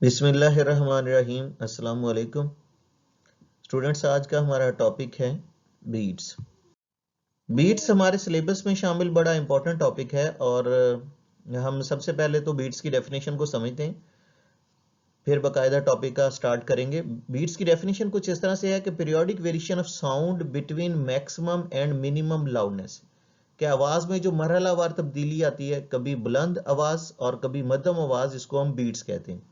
बिस्मिल्लाहिर्रहमानिर्रहीम। अस्सलाम वालेकुम स्टूडेंट्स। आज का हमारा टॉपिक है बीट्स। बीट्स हमारे सिलेबस में शामिल बड़ा इंपॉर्टेंट टॉपिक है और हम सबसे पहले तो बीट्स की डेफिनेशन को समझते हैं, फिर बाकायदा टॉपिक का स्टार्ट करेंगे। बीट्स की डेफिनेशन कुछ इस तरह से है कि periodic variation of sound between maximum and minimum loudness, कि आवाज में जो मरहलावार तब्दीली आती है, कभी बुलंद आवाज और कभी मध्यम आवाज, इसको हम बीट्स कहते हैं।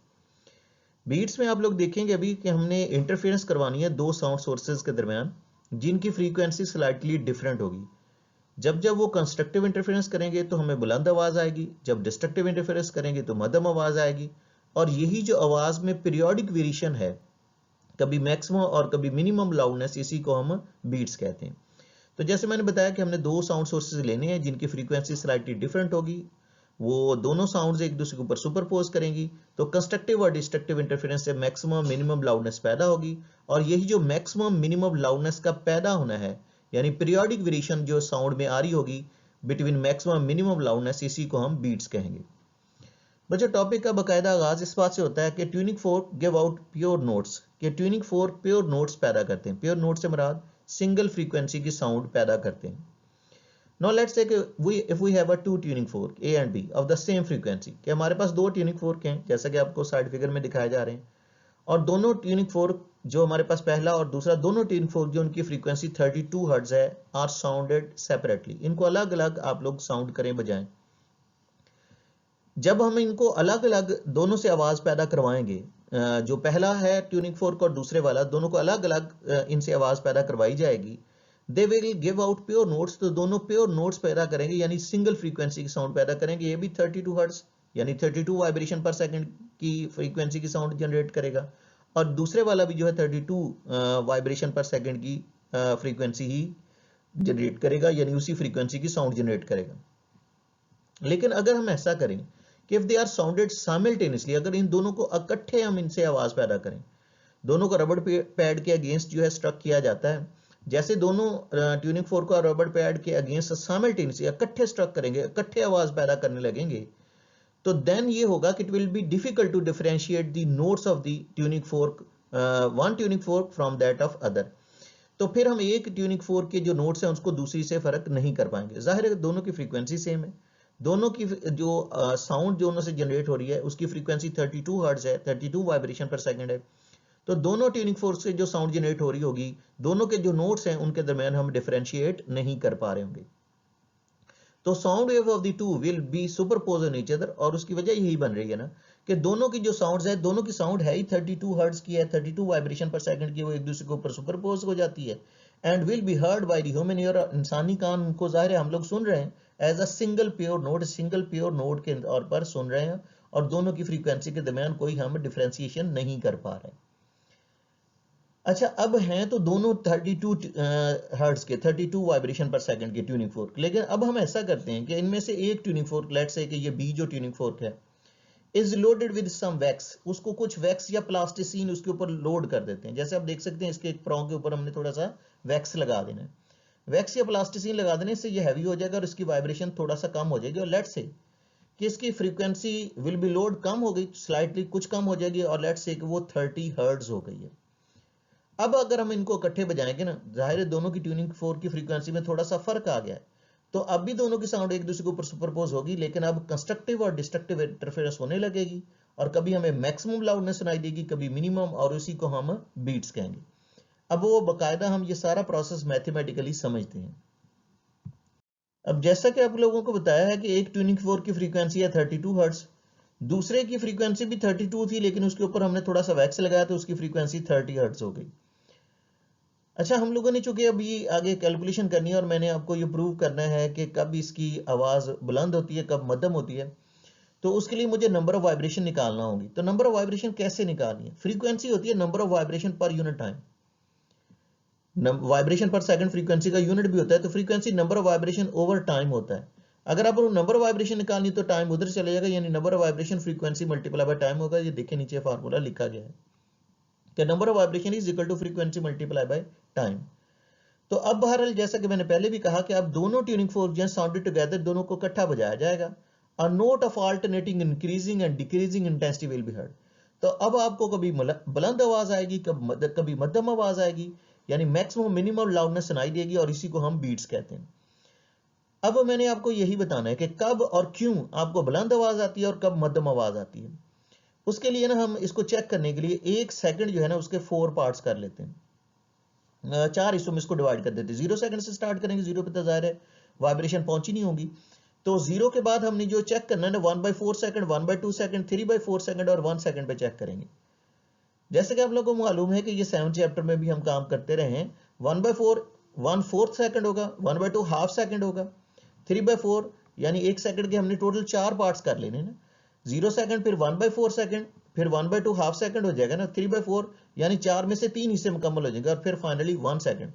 बीट्स में आप लोग देखेंगे अभी कि हमने इंटरफेरेंस करवानी है दो साउंड सोर्सेज के दरमियान, जिनकी फ्रीक्वेंसी स्लाइटली डिफरेंट होगी। जब जब वो कंस्ट्रक्टिव इंटरफेरेंस करेंगे तो हमें बुलंद आवाज आएगी, जब डिस्ट्रक्टिव इंटरफेरेंस करेंगे तो मध्यम आवाज आएगी। और यही जो आवाज में पीरियोडिक वेरिएशन है, कभी मैक्सिमम और कभी मिनिमम लाउडनेस, इसी को हम बीट्स कहते हैं। तो जैसे मैंने बताया कि हमने दो साउंड सोर्सेज लेने हैं जिनकी फ्रीक्वेंसी स्लाइटली डिफरेंट होगी, वो दोनों साउंड्स एक दूसरे के ऊपर सुपरपोज करेंगी, तो कंस्ट्रक्टिव और डिस्ट्रक्टिव इंटरफेरेंस से मैक्सिमम मिनिमम लाउडनेस पैदा होगी। और यही जो मैक्सिमम मिनिमम लाउडनेस का पैदा होना है, यानी पीरियोडिक वेरिएशन जो साउंड में आ रही होगी बिटवीन मैक्सिमम मिनिमम लाउडनेस, इसी को हम बीट्स कहेंगे। बच्चों, टॉपिक का बाकायदा आगाज इस बात से होता है कि tuning fork give out pure notes, कि ट्यूनिंग फोर्क प्योर नोट्स पैदा करते हैं। प्योर नोट से मुराद सिंगल फ्रीक्वेंसी की साउंड पैदा करते हैं। Now let's say if we have a two tuning fork A and B of the same frequency, कि हमारे पास दो ट्यूनिंग फोर्क हैं जैसा कि आपको साइड फिगर में दिखाए जा रहे हैं, और दोनों ट्यूनिंग फोर्क जो हमारे पास पहला और दूसरा, दोनों ट्यूनिंग फोर्क जो उनकी फ्रीक्वेंसी 32 हर्ट्ज है, आर साउंडेड सेपरेटली। इनको अलग अलग आप लोग साउंड करें बजाएं। जब हम इनको अलग अलग दोनों से आवाज पैदा करवाएंगे, जो पहला है ट्यूनिंग फोर्क और दूसरे वाला, दोनों को अलग अलग इनसे आवाज पैदा करवाई जाएगी। They will give out pure notes, तो दोनों प्योर नोट्स पैदा करेंगे, यानी सिंगल फ्रीक्वेंसी की साउंड पैदा करेंगे। ये भी 32 हर्ट्ज यानी 32 वाइब्रेशन पर सेकंड की फ्रीक्वेंसी की साउंड जनरेट करेगा, और दूसरे वाला भी जो है 32 वाइब्रेशन पर सेकंड की फ्रीक्वेंसी ही जनरेट करेगा, यानी उसी फ्रीक्वेंसी की साउंड जनरेट करेगा। लेकिन अगर हम ऐसा करें कि if they are sounded simultaneously, अगर इन दोनों को इकट्ठे हम इनसे आवाज पैदा करें, दोनों को रबड़ पैड के अगेंस्ट जो है स्ट्रक किया जाता है, जैसे दोनों ट्यूनिंग फोर्क को रबड़ पैड के अगेंस्ट साइमल्टेनियसली इकट्ठे स्ट्रक करेंगे, इकट्ठे आवाज पैदा करने लगेंगे, तो देन ये होगा कि it will be difficult to differentiate the notes of the tuning fork, one tuning fork from that of other. तो फिर हम एक ट्यूनिंग फोर्क के जो नोट्स हैं उसको दूसरी से फर्क नहीं कर पाएंगे। जाहिर है दोनों की फ्रीक्वेंसी सेम है, दोनों की जो साउंड जो उनसे जनरेट हो रही है उसकी फ्रीक्वेंसी 32 हर्ट्ज है, 32 वाइब्रेशन पर सेकंड है। तो दोनों ट्यूनिंग फोर्क से जो साउंड जनरेट हो रही होगी, दोनों के जो नोट्स हैं उनके दरमियान हम डिफरेंशिएट नहीं कर पा रहे होंगे। तो sound wave of the two will be superpose on each other, और उसकी वजह यही बन रही है ना कि दोनों की जो साउंड्स है, दोनों की साउंड है ही 32 हर्ट्ज की है, 32 वाइब्रेशन पर सेकंड की, वो एक दूसरे के ऊपर सुपरपोज हो जाती है, and will be heard by the human ear. इंसानी कान उनको जाहिर है हम लोग सुन रहे हैं as a single pure note, single pure note के तौर पर सुन रहे हैं, और दोनों की फ्रीक्वेंसी के दरमियान कोई हम डिफरेंशिएशन नहीं कर पा रहे। अच्छा, अब हैं तो दोनों 32 हर्ट्ज के, 32 वाइब्रेशन पर सेकंड के ट्यूनिंग फोर्क, लेकिन अब हम ऐसा करते हैं कि इनमें से एक ट्यूनिंग फोर्क, लेट्स से कि ये बी जो ट्यूनिंग फोर्क है, is loaded with some wax, उसको कुछ वैक्स या प्लास्टिसिन उसके ऊपर लोड कर देते हैं। जैसे आप देख सकते हैं इसके एक प्रोंग के ऊपर हमने थोड़ा सा वैक्स लगा देना है। वैक्स या प्लास्टिसिन लगा देने से ये हैवी हो जाएगा और इसकी वाइब्रेशन थोड़ा सा कम हो जाएगी, और लेट्स से कि इसकी फ्रीक्वेंसी विल बी लोड कम हो गई, स्लाइटली कुछ कम हो जाएगी, और लेट्स से कि वो 30 हर्ट्ज हो गई है। अब अगर हम इनको इकट्ठे बजाएंगे ना, जाहिर है दोनों की ट्यूनिंग फोर्क की फ्रीक्वेंसी में थोड़ा सा फर्क आ गया है, तो अब भी दोनों की साउंड एक दूसरे के ऊपर सुपरपोज होगी, लेकिन अब कंस्ट्रक्टिव और डिस्ट्रक्टिव इंटरफेरेंस होने लगेगी, और कभी हमें मैक्सिमम लाउडनेस सुनाई देगी, कभी मिनिमम, और उसी को हम बीट्स कहेंगे। अब वो बाकायदा हम ये सारा प्रोसेस मैथमेटिकली समझते हैं। अब जैसा कि आप लोगों को बताया है कि एक ट्यूनिंग फोर्क की फ्रीक्वेंसी है 32 हर्ट्ज, दूसरे की फ्रीक्वेंसी भी 32 थी, लेकिन उसके ऊपर हमने थोड़ा सा वैक्स लगाया तो उसकी फ्रीक्वेंसी 30 हर्ट्ज हो गई। अच्छा, हम लोगों ने चूंकि अभी आगे कैलकुलेशन करनी है और मैंने आपको ये प्रूव करना है कि कब इसकी आवाज बुलंद होती है, कब मध्यम होती है, तो उसके लिए मुझे नंबर ऑफ वाइब्रेशन निकालना होगी। तो नंबर ऑफ वाइब्रेशन कैसे निकालनी है? फ्रीक्वेंसी होती है number of vibration per unit time, vibration पर सेकंड फ्रीक्वेंसी का यूनिट भी होता है, तो frequency number of vibration over time होता है। अगर आप नंबर ऑफ वाइब्रेशन निकालनी तो टाइम उधर चले जाएगा, यानी number of vibration frequency multiply by time होगा। ये देखिए नीचे फार्मूला लिखा गया है कि number of vibration is equal to frequency multiply by time. तो अब बहरहाल जैसा कि मैंने पहले भी कहा कि अब दोनों ट्यूनिंग फोर्क जो साउंडेड टुगेदर, दोनों को इकट्ठा बजाया जाएगा। A note of alternating increasing and decreasing intensity will be heard. तो अब आपको कभी बुलंद आवाज आएगी, कभी मध्यम आवाज आएगी, यानी मैक्सिमम मिनिमम लाउडनेस सुनाई देगी, और इसी को हम बीट्स कहते हैं। अब मैंने आपको यही बताना है कि कब और क्यों आपको बुलंद आवाज आती है और कब मध्यम आवाज आती है। उसके लिए ना हम इसको चेक करने के लिए 1 सेकंड जो है ना उसके 4 पार्ट्स कर लेते हैं, 4 हिस्सों में इसको डिवाइड कर देते हैं। 0 सेकंड से स्टार्ट करेंगे, 0 पे तो जाहिर है वाइब्रेशन पहुंची नहीं होगी। तो 0 के बाद हमने जो चेक करना है ना 1/4 सेकंड, 1/2 सेकंड, 3/4 सेकंड और 1 सेकंड पे चेक करेंगे। जैसे कि आप लोगों को मालूम है कि ये 7 चैप्टर में भी हम काम करते रहे हैं। 1/4 1/4 सेकंड होगा, 1/2 हाफ सेकंड होगा, 3/4 यानी 1 सेकंड के हमने टोटल 4 पार्ट्स कर लेने ना। 0 सेकंड, फिर 1/4 सेकंड, फिर 1/2 हाफ सेकंड हो जाएगा ना, 3/4 यानी 4 में से 3 हिस्से मुकम्मल हो जाएंगे, और फिर फाइनली 1 सेकंड।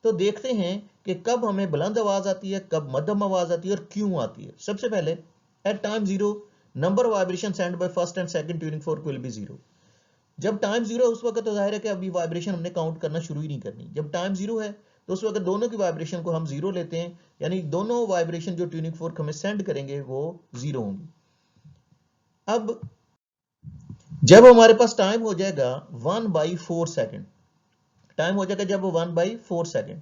तो देखते हैं कि कब हमें बुलंद आवाज आती है, कब मध्यम आवाज आती है और क्यों आती है। सबसे पहले at time 0 number of vibration send by first and second tuning fork will be 0। जब टाइम 0 है उस वक्त तो जाहिर है कि अभी वाइब्रेशन हमने काउंट करना शुरू ही नहीं करनी। जब टाइम 0 है तो उस वक्त दोनों की वाइब्रेशन को हम 0 लेते हैं, यानी दोनों वाइब्रेशन जो ट्यूनिंग फोर्क हमें सेंड करेंगे वो 0 होंगी। अब जब हमारे पास टाइम हो जाएगा 1/4 सेकंड, टाइम हो जाएगा जब 1/4 सेकंड,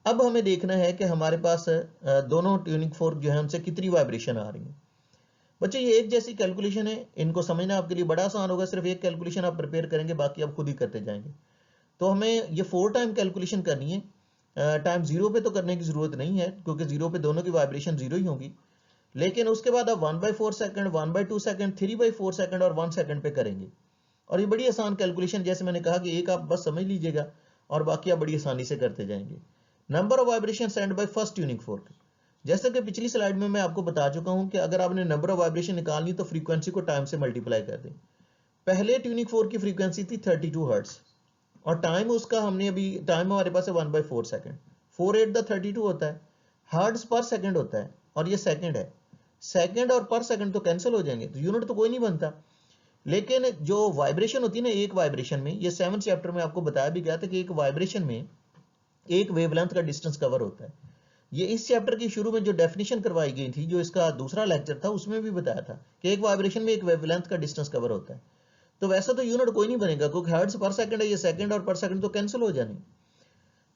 अब हमें देखना है कि हमारे पास दोनों ट्यूनिंग फोर्क जो है उनसे कितनी वाइब्रेशन आ रही है। बच्चे ये एक जैसी कैलकुलेशन है, इनको समझना आपके लिए बड़ा आसान होगा। सिर्फ एक कैलकुलेशन आप प्रिपेयर करेंगे, बाकी आप खुद ही करते जाएंगे। तो हमें ये 4 टाइम कैलकुलेशन करनी है। टाइम 0 पे तो करने की जरूरत नहीं है, क्योंकि 0 पे दोनों की वाइब्रेशन 0 ही होगी। लेकिन उसके बाद आप 1/4 सेकंड, 1/2 सेकंड, 3/4 सेकंड और 1 सेकंड पे करेंगे। और ये बड़ी आसान कैलकुलेशन, जैसे मैंने कहा कि एक आप बस समझ लीजिएगा और बाकी आप बड़ी आसानी से करते जाएंगे। Number of vibration send by first tuning fork, जैसे कि पिछली स्लाइड में मैं आपको बता चुका हूं कि अगर आपने नंबर ऑफ वाइब्रेशन निकालनी तो फ्रीक्वेंसी को टाइम से मल्टीप्लाई कर दें। पहले ट्यूनिंग फोर्क की फ्रीक्वेंसी थी 32 हर्ट्ज, और टाइम उसका हमने अभी टाइम हमारे पास है 1/4 सेकंड। 4/8 द 32 होता है, हर्ट्ज पर सेकंड होता है, और ये सेकंड है। सेकंड और पर सेकंड तो कैंसिल हो जाएंगे, तो यूनिट तो कोई नहीं बनता। लेकिन जो वाइब्रेशन होती है ना एक वाइब्रेशन में, ये 7 चैप्टर में आपको बताया भी गया था कि एक वाइब्रेशन में एक वेवलेंथ का डिस्टेंस कवर होता है। ये इस चैप्टर की शुरू में जो डेफिनेशन करवाई गई थी, जो इसका दूसरा लेक्चर था, उसमें भी बताया था कि एक वाइब्रेशन में एक वेवलेंथ का डिस्टेंस कवर होता है। तो वैसा तो यूनिट कोई नहीं बनेगा, क्योंकि हर्ट्ज पर सेकंड है, ये सेकंड और पर सेकंड तो कैंसिल हो जाने।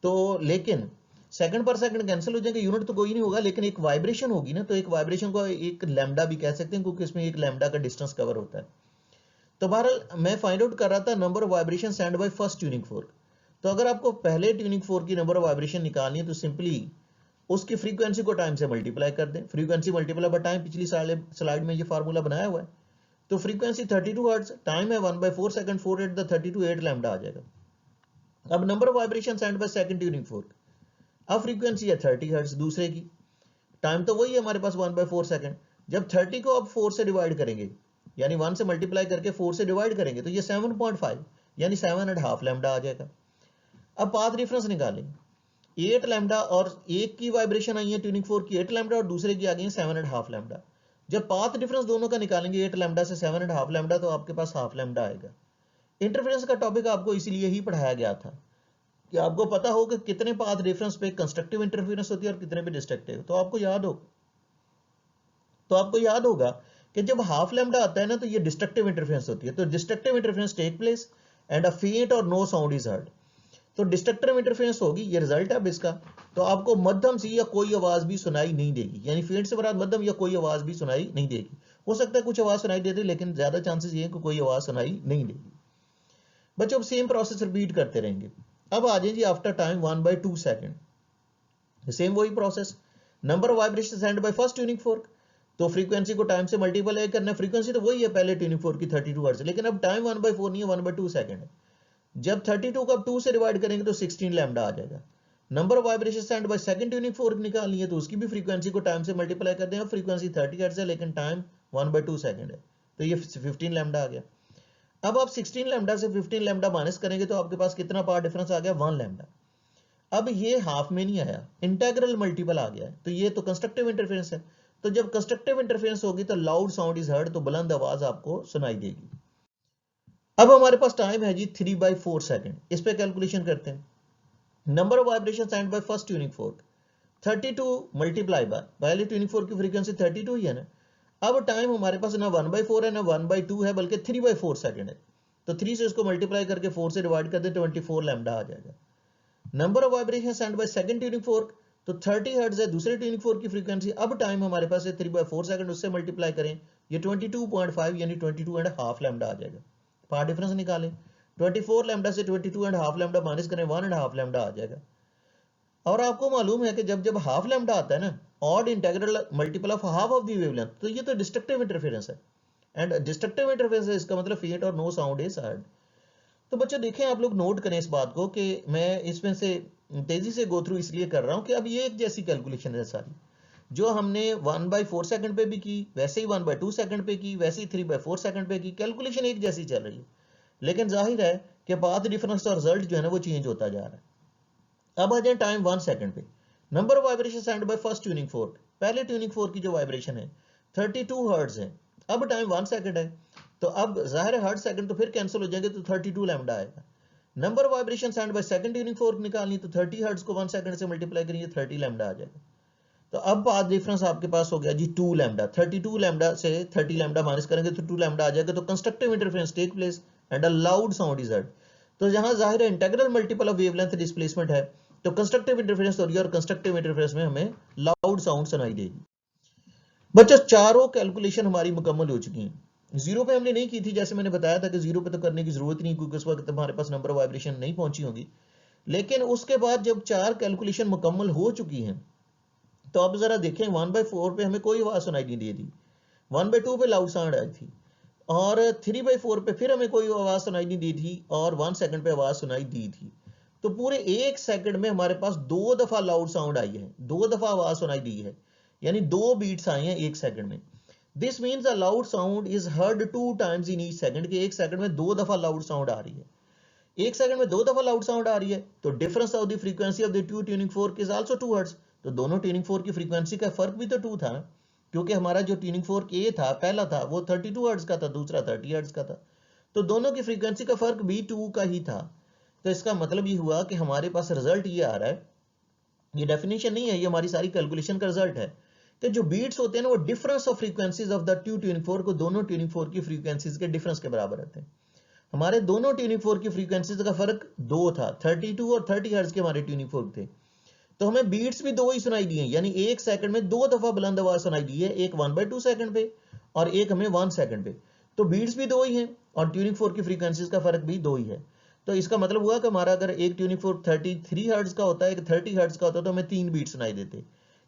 तो लेकिन सेकंड पर सेकंड कैंसिल हो जाएंगे, यूनिट तो कोई नहीं होगा, लेकिन एक वाइब्रेशन होगी ना, तो एक वाइब्रेशन को एक लैम्डा भी कह सकते हैं, क्योंकि इसमें एक लैम्डा का डिस्टेंस कवर होता है। तो बहरहाल मैं फाइंड आउट कर रहा था number of vibration send by first tuning fork. तो अगर आपको पहले ट्यूनिंग फोर्क की नंबर ऑफ वाइब्रेशन निकालनी है तो सिंपली उसकी फ्रीक्वेंसी को टाइम से मल्टीप्लाई कर दें। फ्रीक्वेंसी मल्टीप्लाई बाय टाइम, पिछली स्लाइड में ये फार्मूला बनाया हुआ है। तो फ्रीक्वेंसी 32 हर्ट्ज, टाइम है 1/4 सेकंड, 4/8 द 32, 8 लैम्डा आ जाएगा। अब number of vibration send by second tuning fork, अब फ्रीक्वेंसी है 30 हर्ट्ज दूसरे की, टाइम तो वही है हमारे पास 1/4 सेकंड। जब 30 को आप 4 से डिवाइड करेंगे, यानी 1 से मल्टीप्लाई करके 4 से डिवाइड करेंगे, तो ये 7.5 यानी 7.5 लैम्डा आ जाएगा। अब पाथ डिफरेंस निकालें, 8 लैम्डा, और एक की वाइब्रेशन आई है ट्यूनिंग फोर्क की 8 लैम्डा और दूसरे की आ गई है 7.5 लैम्डा। जब पाथ डिफरेंस दोनों का निकालेंगे 8 लैम्डा से 7.5 लैम्डा, तो आपके पास हाफ लैम्डा आएगा। इंटरफेरेंस का टॉपिक आपको इसीलिए ही पढ़ाया गया था कि आपको पता हो कि कितने पाथ डिफरेंस पे कंस्ट्रक्टिव इंटरफेरेंस होती है और कितने पे डिस्ट्रक्टिव। तो आपको याद होगा कि जब हाफ लैम्डा आता है ना, तो ये डिस्ट्रक्टिव इंटरफेरेंस होती है। तो destructive interference take place and a faint और नो साउंड इज हर्ड। तो डिस्ट्रक्टिव इंटरफेरेंस होगी, ये रिजल्ट है अब इसका। तो आपको मध्यम सी या कोई आवाज भी सुनाई नहीं देगी, यानी फेंट से बराबर मध्यम या कोई आवाज भी सुनाई नहीं देगी। हो सकता है कुछ आवाज सुनाई दे दे, लेकिन ज्यादा चांसेस ये है कि कोई आवाज सुनाई नहीं देगी। बच्चों अब सेम प्रोसेस रिपीट करते रहेंगे। अब आ जाए जी आफ्टर टाइम 1/2 सेकंड, सेम वही process, number of vibration send by first tuning fork. तो फ्रीक्वेंसी को टाइम से मल्टीप्लाई करना है, फ्रीक्वेंसी तो वही है पहले ट्यूनिंग फोर्क की 32 हर्ट्ज, लेकिन अब टाइम 1/4 नहीं है, 1/2 सेकंड है। जब 32 को अब 2 से डिवाइड करेंगे तो 16 लैम्डा आ जाएगा। Number of vibration send by second tuning fork निकालनी है, तो उसकी भी फ्रीक्वेंसी को टाइम से मल्टीप्लाई कर दें। फ्रीक्वेंसी 30 हर्ट्ज है, लेकिन टाइम 1/2 सेकंड है, तो ये 15 लैम्डा आ गया। अब आप 16 लैम्डा से 15 लैम्डा माइनस करेंगे, तो आपके पास कितना पावर डिफरेंस आ गया, 1 लैम्डा। अब ये हाफ में नहीं आया, इंटेग्रल मल्टीपल आ गया है, तो ये तो कंस्ट्रक्टिव इंटरफेरेंस है। तो जब कंस्ट्रक्टिव इंटरफेरेंस होगी तो लाउड साउंड इज हर्ड, तो बुलंद आवाज आपको सुनाई देगी। अब हमारे पास टाइम है जी 3/4 सेकंड, इस पे कैलकुलेशन करते हैं। Number of vibration send by first tuning fork 32 multiply by पहले ट्यूनिंग फोर्क की फ्रीक्वेंसी 32 ही है ना। अब टाइम हमारे पास ना 1/4 है ना 1/2 है, बल्कि 3/4 सेकंड है। तो 3 से इसको मल्टीप्लाई करके 4 से डिवाइड कर दे, 24 लैम्डा आ जाएगा। Number of vibration send by second tuning fork, तो 30 हर्ट्ज है दूसरे ट्यूनिंग फोर्क की फ्रीक्वेंसी। अब टाइम हमारे पास है 3/4 सेकंड, उससे मल्टीप्लाई करें, ये 22.5 यानी 22.5 लैम्डा आ जाएगा। पार्ट डिफरेंस निकालें, 24 लैम्डा से 22.5 लैम्डा माइनस करें, 1.5 लैम्डा आ जाएगा। और आपको मालूम है कि जब जब हाफ लैम्डा आता है ना, odd integral multiple of half of the wavelength, तो ये तो डिस्ट्रक्टिव इंटरफेरेंस है। एंड डिस्ट्रक्टिव इंटरफेरेंस है, इसका मतलब फेंट और नो साउंड इज हर्ड। तो बच्चों देखें, आप लोग नोट करें इस बात को कि मैं इसमें से तेजी से गो थ्रू इसलिए कर रहा हूं कि अब ये एक जैसी कैलकुलेशन है सारी, जो हमने 1/4 सेकंड पे भी की, वैसे ही 1/2 सेकंड पे की, वैसे ही 3/4 सेकंड पे की, कैलकुलेशन एक जैसी चल रही है। लेकिन जाहिर है कि पाथ डिफरेंस और रिजल्ट जो है ना वो चेंज होता जा रहा है। अब आ जाए टाइम 1 सेकंड पे। Number of vibration send by first tuning fork, पहले ट्यूनिंग फोर्क की जो वाइब्रेशन है 32 हर्ट्ज है। अब टाइम 1 सेकंड है, तो अब जाहिर है हर्ट्ज सेकंड तो फिर कैंसिल हो जाएंगे, तो 32 लैम्डा आएगा। Number of vibration send by second tuning fork निकालनी, तो 30 हर्ट्ज को 1 सेकंड से मल्टीप्लाई करेंगे, 30 लैम्डा आ जाएगा। तो अब पाथ डिफरेंस आपके पास हो गया जी 2 लैम्डा। 32 लैम्डा से 30 लैम्डा माइनस करेंगे तो 2 लैम्डा आ जाएगा। तो constructive interference take place and a loud sound is heard. तो जहां जाहिर है integral multiple of wavelength displacement है, तो कंस्ट्रक्टिव इंटरफेरेंस हो रही है, और कंस्ट्रक्टिव इंटरफेरेंस में हमें लाउड साउंड सुनाई देगी। बच्चों चारों कैलकुलेशन हमारी मुकम्मल हो चुकी हैं। जीरो पे हमने नहीं की थी, जैसे मैंने बताया था कि जीरो पे तो करने की जरूरत नहीं, क्योंकि उस वक्त हमारे पास नंबर ऑफ वाइब्रेशन नहीं पहुंची होगी। लेकिन उसके बाद जब 4 कैलकुलेशन मुकम्मल हो चुकी हैं, तो अब जरा देखें 1/4 पे हमें कोई आवाज सुनाई नहीं दी थी, 1/2 पे लाउड साउंड आई थी, और 3/4 पे फिर हमें कोई आवाज सुनाई नहीं दी थी, और 1 सेकंड पे आवाज सुनाई दी थी। तो पूरे 1 सेकंड में हमारे पास 2 दफा लाउड साउंड आई है, 2 दफा आवाज सुनाई दी है, यानी 2 बीट्स आई हैं 1 सेकंड में। This means a loud sound is heard 2 times in each second, के 1 सेकंड में 2 दफा लाउड साउंड आ रही है। 1 सेकंड में 2 दफा लाउड साउंड आ रही है, तो difference of the frequency of the two tuning fork is also 2 hertz. तो दोनों ट्यूनिंग फोर्क की फ्रीक्वेंसी का फर्क भी तो 2 था, क्योंकि हमारा जो ट्यूनिंग फोर्क ए था पहला था वो 32 हर्ट्ज का था, दूसरा 30 हर्ट्ज का था। तो दोनों की फ्रीक्वेंसी का फर्क भी 2 का ही था। तो इसका मतलब ये हुआ कि हमारे पास रिजल्ट ये आ रहा है, ये डेफिनेशन नहीं है, ये हमारी सारी कैलकुलेशन का रिजल्ट है, कि जो बीट्स होते हैं ना वो difference of frequencies of the two tuning fork को दोनों ट्यूनिंग फोर्क की फ्रीक्वेंसीज के डिफरेंस के बराबर रहते हैं। हमारे दोनों ट्यूनिंग फोर्क की फ्रीक्वेंसीज का फर्क 2 था, 32 और 30 हर्ट्ज के हमारे ट्यूनिंग फोर्क थे। तो हमें बीट्स भी 2 ही सुनाई दी हैं, यानी 1 सेकंड में 2 दफा बुलंद आवाज सुनाई दी है, एक 1/2 सेकंड पे और एक हमें 1 सेकंड पे। तो बीट्स भी 2 ही हैं, और ट्यूनिंग फोर्क की फ्रीक्वेंसीज का फर्क भी 2 ही है। तो इसका मतलब हुआ कि हमारा अगर एक ट्यूनिंग फोर्क 33 हर्ट्ज का होता है, एक 30 हर्ट्ज का होता है, तो हमें 3 बीट सुनाई देते।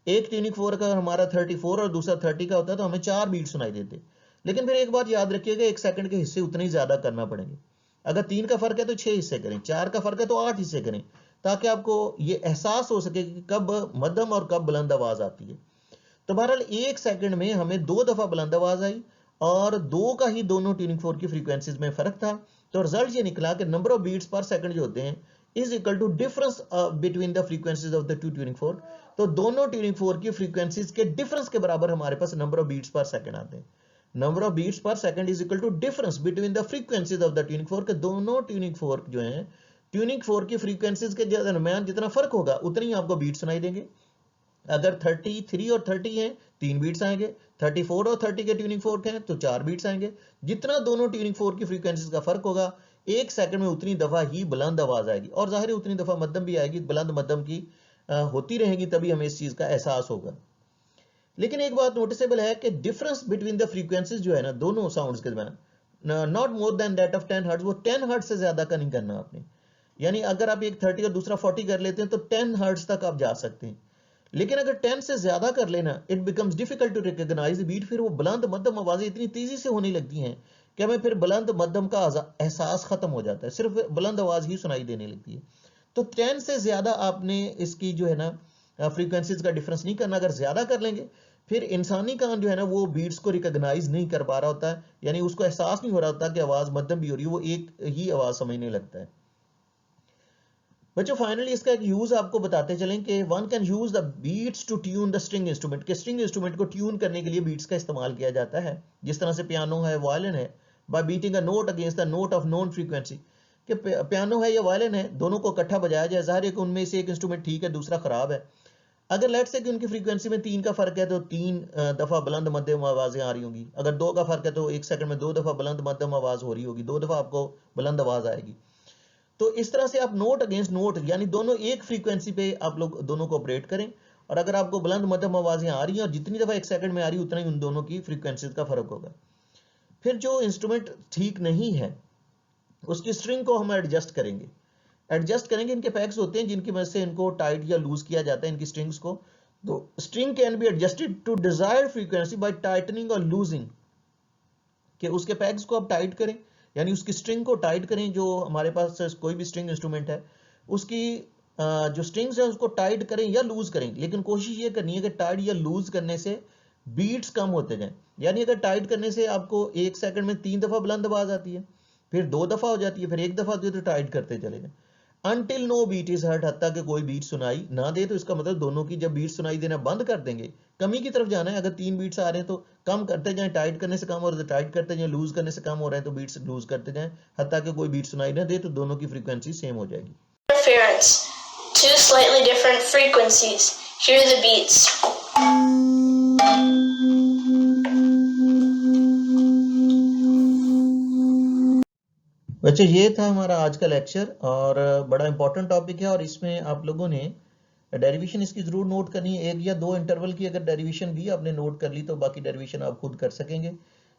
एक ट्यूनिंग फोर्क अगर हमारा 34 और दूसरा 30 का होता है, तो हमें 4 बीट सुनाई देते। लेकिन फिर एक बात याद रखिएगा, 1 सेकंड के हिस्से उतने ही ज्यादा करना पड़ेंगे। अगर 3 का फर्क है तो 6 हिस्से करें, 4 का फर्क है तो 8 हिस्से करें, ताकि आपको ये एहसास हो सके कि कब मध्यम और कब बुलंद आवाज आती है। तो बहरहाल 1 सेकंड में हमें 2 दफा बुलंद आवाज आई, और 2 का ही दोनों ट्यूनिंग फोर्क की फ्रीक्वेंसीज में फर्क था। तो रिजल्ट ये निकला कि number of beats per second जो होते हैं is equal to difference between the frequencies of the two tuning fork. तो दोनों ट्यूनिंग फोर्क की फ्रीक्वेंसीज के डिफरेंस के बराबर हमारे पास number of beats per second आते हैं। Number of beats per second is equal to difference between the frequencies of the tuning fork. दोनों ट्यूनिंग फोर्क जो हैं, ट्यूनिंग फोर्क की फ्रीक्वेंसीज के दरमियान जितना फर्क होगा उतनी ही आपको बीट सुनाई देंगे। अगर 33 और 30 हैं 3 बीट्स आएंगे, 34 और 30 के ट्यूनिंग फोर्क हैं तो 4 बीट्स आएंगे। जितना दोनों ट्यूनिंग फोर्क की फ्रीक्वेंसीज का फर्क होगा, 1 सेकंड में उतनी दफा ही बुलंद आवाज आएगी, और जाहिर है उतनी दफा मध्यम भी आएगी, बुलंद मध्यम की होती रहेगी, तभी हमें इस चीज का एहसास होगा। लेकिन एक बात नोटिसेबल है कि डिफरेंस बिटवीन द फ्रीक्वेंसीज जो है ना दोनों साउंड्स के दरमियान, not more than that of 10 hertz, वो 10 हर्ट्ज से ज्यादा का नहीं करना आपने। यानी अगर आप एक 30 और दूसरा 40 कर लेते हैं तो 10 हर्ट्ज तक आप जा सकते हैं। लेकिन अगर 10 से ज्यादा कर लेना, it becomes difficult to recognize beat, फिर वो बुलंद मध्यम आवाजें इतनी तेजी से होने लगती हैं कि हमें फिर बुलंद मध्यम का एहसास खत्म हो जाता है, सिर्फ बुलंद आवाज ही सुनाई देने लगती है। तो 10 से ज्यादा आपने इसकी जो है ना फ्रीक्वेंसीज का डिफरेंस नहीं करना। अगर ज्यादा कर लेंगे फिर इंसानी कान जो है ना वो बीट्स को रिकॉग्नाइज नहीं कर पा रहा होता है, यानी उसको एहसास नहीं हो रहा होता कि आवाज मध्यम भी हो रही है, वो एक ही आवाज समझने लगता है। बच्चों फाइनली इसका एक यूज आपको बताते चलें कि one can use the beats to tune the string instrument, के स्ट्रिंग इंस्ट्रूमेंट को ट्यून करने के लिए बीट्स का इस्तेमाल किया जाता है, जिस तरह से पियानो है, वायलिन है, bye beating a note against the note of known frequency. कि पियानो है या वायलिन है, दोनों को इकट्ठा बजाया जाए, जाहिर है कि उनमें से एक इंस्ट्रूमेंट ठीक है दूसरा खराब है, अगर लेट्स से कि उनकी फ्रीक्वेंसी में 3 का फर्क है तो 3 दफा बुलंद मध्यम आवाजें आ रही होंगी, अगर 2 का फर्क है तो 1 सेकंड में 2 दफा बुलंद मध्यम आवाज हो रही होगी, 2 दफा आपको बुलंद आवाज आएगी। तो इस तरह से आप नोट अगेंस्ट नोट, यानी दोनों एक फ्रीक्वेंसी पे आप लोग दोनों को ऑपरेट करें, और अगर आपको बुलंद मध्यम आवाजें आ रही हैं और जितनी दफा 1 सेकंड में आ रही उतना ही उन दोनों की फ्रीक्वेंसीज का फर्क होगा। फिर जो इंस्ट्रूमेंट ठीक नहीं है उसकी स्ट्रिंग को हम एडजस्ट करेंगे। इनके पैक्स होते हैं जिनकी वजह से इनको टाइट या लूज किया जाता है, इनकी स्ट्रिंग्स को। तो string can be adjusted to desired frequency by tightening और लूजिंग, कि उसके पैक्स को आप टाइट करें, यानी उसकी स्ट्रिंग को टाइट करें। जो हमारे पास कोई भी स्ट्रिंग इंस्ट्रूमेंट है उसकी जो स्ट्रिंग्स है उसको टाइट करें या लूज करें, लेकिन कोशिश ये करनी है कि टाइट या लूज करने से बीट्स कम होते जाएं। यानी अगर टाइट करने से आपको 1 सेकंड में 3 दफा बुलंद आवाज आती है, फिर 2 दफा हो जाती है, फिर 1 दफा तो टाइट करते चले जाएं until no beat is heard, हत्ता कि कोई बीट सुनाई ना दे। तो इसका मतलब दोनों की जब बीट सुनाई देना बंद कर देंगे, कमी की तरफ जाना है। अगर 3 बीट्स आ रहे हैं तो कम करते जाएं, टाइट करने से कम हो रहा है तो टाइट करते जाएं, लूज करने से कम हो रहा है तो बीट्स लूज करते जाएं, हत्ता कि कोई बीट सुनाई ना दे, तो दोनों की फ्रीक्वेंसी सेम हो जाएगी। Interference. Two slightly different frequencies. Here are the beats. बच्चों ये था हमारा आज का लेक्चर, और बड़ा इंपॉर्टेंट टॉपिक है, और इसमें आप लोगों ने डेरिवेशन इसकी जरूर नोट करनी है। 1 या 2 इंटरवल की अगर डेरिवेशन भी आपने नोट कर ली तो बाकी डेरिवेशन आप खुद कर सकेंगे।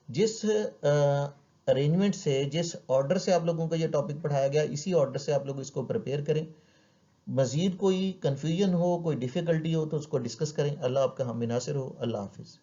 जिस अरेंजमेंट से, जिस ऑर्डर से आप लोगों को ये टॉपिक पढ़ाया गया, इसी ऑर्डर से आप लोग इसको प्रिपेयर करें। मजीद कोई कन्फ्यूजन हो, कोई डिफिकल्टी हो तो उसको डिस्कस करें। अल्लाह आपका हम नासिर हो। अल्लाह हाफिज़।